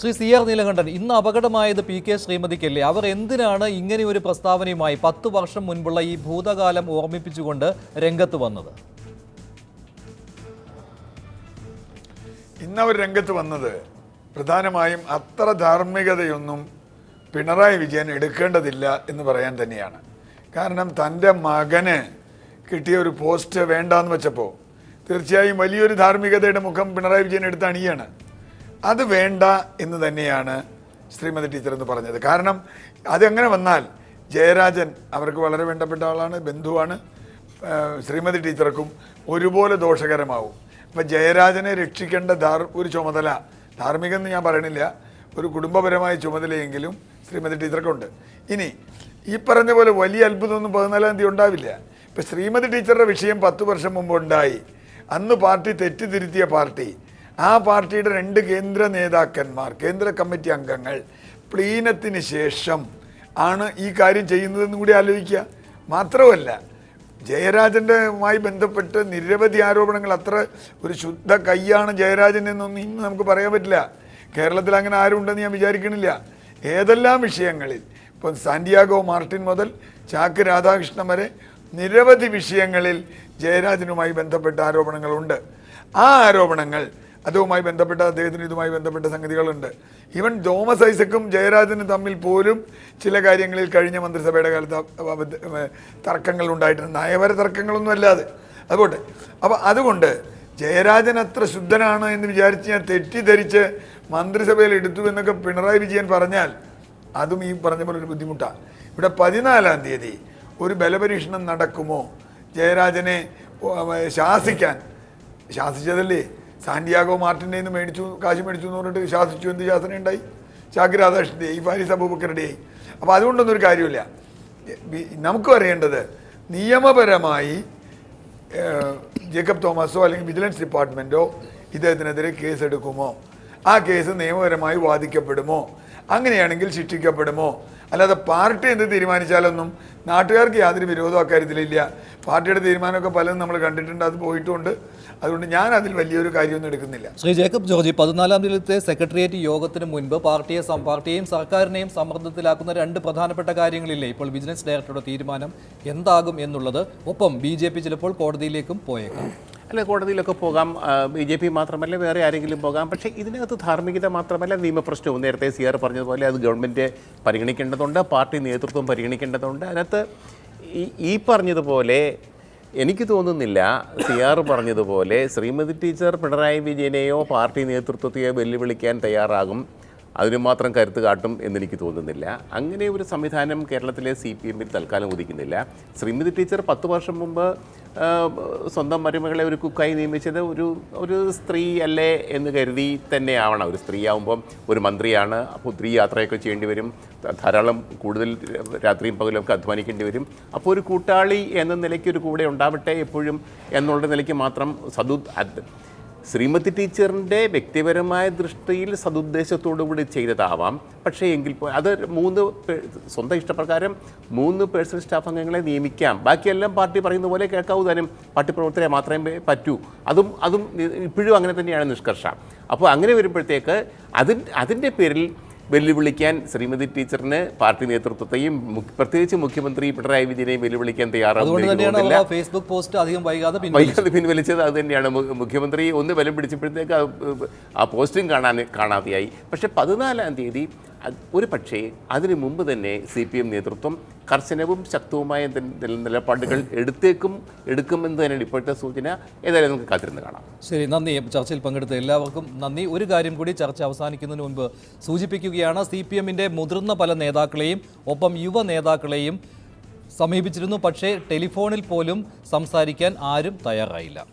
Shri C R Neelakantan, ഇന്ന് അപകടമായത് P K ശ്രീമതിക്കല്ലേ? അവർ എന്തിനാണ് ഇങ്ങനെ ഒരു പ്രസ്താവനയുമായി 10 വർഷം മുൻപുള്ള ഈ ഭൂതകാലം ഓർമ്മിപ്പിച്ചുകൊണ്ട് രംഗത്ത് വന്നത്? ഇന്നവർ രംഗത്ത് വന്നത് പ്രധാനമായും അത്ര ധാർമ്മികതയൊന്നും പിണറായി വിജയൻ എടുക്കേണ്ടതില്ല എന്ന് പറയാൻ തന്നെയാണ്. കാരണം തൻ്റെ മകന് കിട്ടിയ ഒരു പോസ്റ്റ് വേണ്ടാന്ന് വെച്ചപ്പോൾ തീർച്ചയായും വലിയൊരു ധാർമ്മികതയുടെ മുഖം പിണറായി വിജയൻ എടുത്ത് അണിയാണ്. അത് വേണ്ട എന്ന് തന്നെയാണ് ശ്രീമതി ടീച്ചർ എന്ന് പറഞ്ഞത്. കാരണം അതെങ്ങനെ വന്നാൽ ജയരാജൻ അവർക്ക് വളരെ വേണ്ടപ്പെട്ട ആളാണ്, ബന്ധുവാണ്, ശ്രീമതി ടീച്ചർക്കും ഒരുപോലെ ദോഷകരമാവും. അപ്പം ജയരാജനെ രക്ഷിക്കേണ്ട ഒരു ചുമതല, ധാർമ്മികമെന്ന് ഞാൻ പറയണില്ല, ഒരു കുടുംബപരമായ ചുമതലയെങ്കിലും ശ്രീമതി ടീച്ചർക്കുണ്ട്. ഇനി ഈ പറഞ്ഞ പോലെ വലിയ അത്ഭുതമൊന്നും 14-ാം തീയതി ഉണ്ടാവില്ല. ഇപ്പം ശ്രീമതി ടീച്ചറുടെ വിഷയം 10 വർഷം മുമ്പ് ഉണ്ടായി. അന്ന് പാർട്ടി തെറ്റിദ്ധരുത്തിയ പാർട്ടി, ആ പാർട്ടിയുടെ 2 കേന്ദ്ര നേതാക്കന്മാർ, കേന്ദ്ര കമ്മിറ്റി അംഗങ്ങൾ പ്ലീനത്തിന് ശേഷം ആണ് ഈ കാര്യം ചെയ്യുന്നതെന്ന് കൂടി ആലോചിക്കുക. മാത്രമല്ല ജയരാജൻ്റെമായി ബന്ധപ്പെട്ട് നിരവധി ആരോപണങ്ങൾ, അത്ര ഒരു ശുദ്ധ കൈയാണ് ജയരാജൻ എന്നൊന്നും ഇന്ന് നമുക്ക് പറയാൻ പറ്റില്ല. കേരളത്തിൽ അങ്ങനെ ആരും ഉണ്ടെന്ന് ഞാൻ വിചാരിക്കണില്ല. ഏതെല്ലാം വിഷയങ്ങളിൽ, ഇപ്പം സാന്റിയാഗോ മാർട്ടിൻ മുതൽ ചാക്ക് രാധാകൃഷ്ണൻ വരെ നിരവധി വിഷയങ്ങളിൽ ജയരാജനുമായി ബന്ധപ്പെട്ട ആരോപണങ്ങളുണ്ട്. ആ ആരോപണങ്ങൾ, അതുമായി ബന്ധപ്പെട്ട അദ്ദേഹത്തിന് ഇതുമായി ബന്ധപ്പെട്ട സംഗതികളുണ്ട്. ഈവൻ തോമസ് ഐസക്കും ജയരാജനും തമ്മിൽ പോലും ചില കാര്യങ്ങളിൽ കഴിഞ്ഞ മന്ത്രിസഭയുടെ കാലത്ത് തർക്കങ്ങൾ ഉണ്ടായിട്ടുണ്ട്. നയപര തർക്കങ്ങളൊന്നും അല്ലാതെ. അതുകൊണ്ട് അതുകൊണ്ട് ജയരാജൻ അത്ര ശുദ്ധനാണ് എന്ന് വിചാരിച്ച് ഞാൻ തെറ്റിദ്ധരിച്ച് മന്ത്രിസഭയിൽ എടുത്തു എന്നൊക്കെ പിണറായി വിജയൻ പറഞ്ഞാൽ അതും ഈ പറഞ്ഞ പോലെ ഒരു ബുദ്ധിമുട്ടാണ്. ഇവിടെ 14-ാം തീയതി ഒരു ബലപരീക്ഷണം നടക്കുമോ? ജയരാജനെ ശാസിച്ചതല്ലേ? സാന്റിയാഗോ മാർട്ടിൻ്റെ നിന്ന് കാശ് മേടിച്ചു എന്ന് പറഞ്ഞിട്ട് ശാസിച്ചു. എന്ത് ശാസന ഉണ്ടായി? ചാക്ക് രാധാകൃഷ്ണൻ്റെയായി, ഫാരിസ് അബൂബക്കറുടെയായി. അപ്പോൾ അതുകൊണ്ടൊന്നും ഒരു കാര്യമില്ല. നമുക്ക് അറിയേണ്ടത് നിയമപരമായി ജേക്കബ് തോമസോ അല്ലെങ്കിൽ വിജിലൻസ് ഡിപ്പാർട്ട്മെൻറ്റോ ഇദ്ദേഹത്തിനെതിരെ കേസ് എടുക്കുമോ? ആ കേസ് നിയമപരമായി വാദിക്കപ്പെടുമോ? അങ്ങനെയാണെങ്കിൽ ശിക്ഷിക്കപ്പെടുമോ? അല്ലാതെ പാർട്ടി എന്ത് തീരുമാനിച്ചാലൊന്നും നാട്ടുകാർക്ക് യാതൊരു വിരോധം അക്കാര്യത്തിലില്ല. പാർട്ടിയുടെ തീരുമാനമൊക്കെ പലതും നമ്മൾ കണ്ടിട്ടുണ്ട്, അത് പോയിട്ടുണ്ട്. അതുകൊണ്ട് ഞാൻ അതിൽ വലിയൊരു കാര്യമൊന്നും എടുക്കുന്നില്ല. ശ്രീ ജേക്കബ് ജോർജ്, 14-ാം തീയതിയിലത്തെ സെക്രട്ടേറിയറ്റ് യോഗത്തിന് മുൻപ് പാർട്ടിയെയും സർക്കാരിനെയും സമ്മർദ്ദത്തിലാക്കുന്ന 2 പ്രധാനപ്പെട്ട കാര്യങ്ങളില്ലേ? ഇപ്പോൾ വിജിലൻസ് ഡയറക്ടറുടെ തീരുമാനം എന്താകും എന്നുള്ളത്, ഒപ്പം BJP ചിലപ്പോൾ കോടതിയിലേക്കും പോയേക്കാം. അല്ല, കോടതിയിലൊക്കെ പോകാം, BJP മാത്രമല്ല വേറെ ആരെങ്കിലും പോകാം. പക്ഷേ ഇതിനകത്ത് ധാർമ്മികത മാത്രമല്ല നിയമപ്രശ്നവും. നേരത്തെ CR പറഞ്ഞതുപോലെ അത് ഗവൺമെൻറ് പരിഗണിക്കേണ്ടതുണ്ട്, പാർട്ടി നേതൃത്വം പരിഗണിക്കേണ്ടതുണ്ട്. അതിനകത്ത് ഈ പറഞ്ഞതുപോലെ എനിക്ക് തോന്നുന്നില്ല CR പറഞ്ഞതുപോലെ ശ്രീമതി ടീച്ചർ പിണറായി വിജയനെയോ പാർട്ടി നേതൃത്വത്തെയോ വെല്ലുവിളിക്കാൻ തയ്യാറാകും, അതിന് മാത്രം കരുത്ത് കാട്ടും എന്നെനിക്ക് തോന്നുന്നില്ല. അങ്ങനെ ഒരു സംവിധാനം കേരളത്തിലെ CPM-ൽ തൽക്കാലം ഉദിക്കുന്നില്ല. ശ്രീമതി ടീച്ചർ 10 വർഷം മുമ്പ് സ്വന്തം മരുമകളെ ഒരു കുക്കായി നിയമിച്ചത് ഒരു സ്ത്രീ അല്ലേ എന്ന് കരുതി തന്നെ ആവണം. ഒരു സ്ത്രീ ആവുമ്പം ഒരു മന്ത്രിയാണ്, അപ്പോൾ ഒത്തിരി യാത്രയൊക്കെ ചെയ്യേണ്ടി വരും, ധാരാളം കൂടുതൽ രാത്രിയും പകലൊക്കെ അധ്വാനിക്കേണ്ടി വരും. അപ്പോൾ ഒരു കൂട്ടാളി എന്ന നിലയ്ക്ക് ഒരു കൂടെ ഉണ്ടാവട്ടെ എപ്പോഴും എന്നുള്ള നിലയ്ക്ക് മാത്രം ശ്രീമതി ടീച്ചറിൻ്റെ വ്യക്തിപരമായ ദൃഷ്ടിയിൽ സതുദ്ദേശത്തോടുകൂടി ചെയ്തതാവാം. പക്ഷേ എങ്കിൽ അത് 3 സ്വന്തം ഇഷ്ടപ്രകാരം 3 പേഴ്സണൽ സ്റ്റാഫ് അംഗങ്ങളെ നിയമിക്കാം. ബാക്കിയെല്ലാം പാർട്ടി പറയുന്ന പോലെ കേൾക്കാവൂ താനും, പാർട്ടി പ്രവർത്തകരെ മാത്രമേ പറ്റൂ. അതും ഇപ്പോഴും അങ്ങനെ തന്നെയാണ് നിഷ്കർഷ. അപ്പോൾ അങ്ങനെ വരുമ്പോഴത്തേക്ക് അതിൻ്റെ പേരിൽ വെല്ലുവിളിക്കാൻ ശ്രീമതി ടീച്ചറിന് പാർട്ടി നേതൃത്വത്തെയും പ്രത്യേകിച്ച് മുഖ്യമന്ത്രി പിണറായി വിജയനെയും വെല്ലുവിളിക്കാൻ തയ്യാറാവുന്നില്ല. ഫേസ്ബുക്ക് പോസ്റ്റ് അധികം വൈകാതെ പിൻവലിച്ചത് അത് തന്നെയാണ്. മുഖ്യമന്ത്രി ഒന്ന് ബലം പിടിച്ചപ്പോഴത്തേക്ക് ആ പോസ്റ്റും കാണാതെയായി. പക്ഷേ 14-ാം തീയതി ഒരു പക്ഷേ അതിനു മുമ്പ് തന്നെ CPM നേതൃത്വം കർശനവും ശക്തവുമായ നിലപാടുകൾ എടുക്കുമെന്ന് തന്നെയാണ് ഇപ്പോഴത്തെ സൂചന. ഏതായാലും നമുക്ക് കാത്തിരുന്ന് കാണാം. ശരി, നന്ദി. ചർച്ചയിൽ പങ്കെടുത്ത എല്ലാവർക്കും നന്ദി. ഒരു കാര്യം കൂടി ചർച്ച അവസാനിക്കുന്നതിന് മുൻപ് സൂചിപ്പിക്കുകയാണ്, CPM-ന്റെ മുതിർന്ന പല നേതാക്കളെയും ഒപ്പം യുവ നേതാക്കളെയും സമീപിച്ചിരുന്നു. പക്ഷേ ടെലിഫോണിൽ പോലും സംസാരിക്കാൻ ആരും തയ്യാറായില്ല.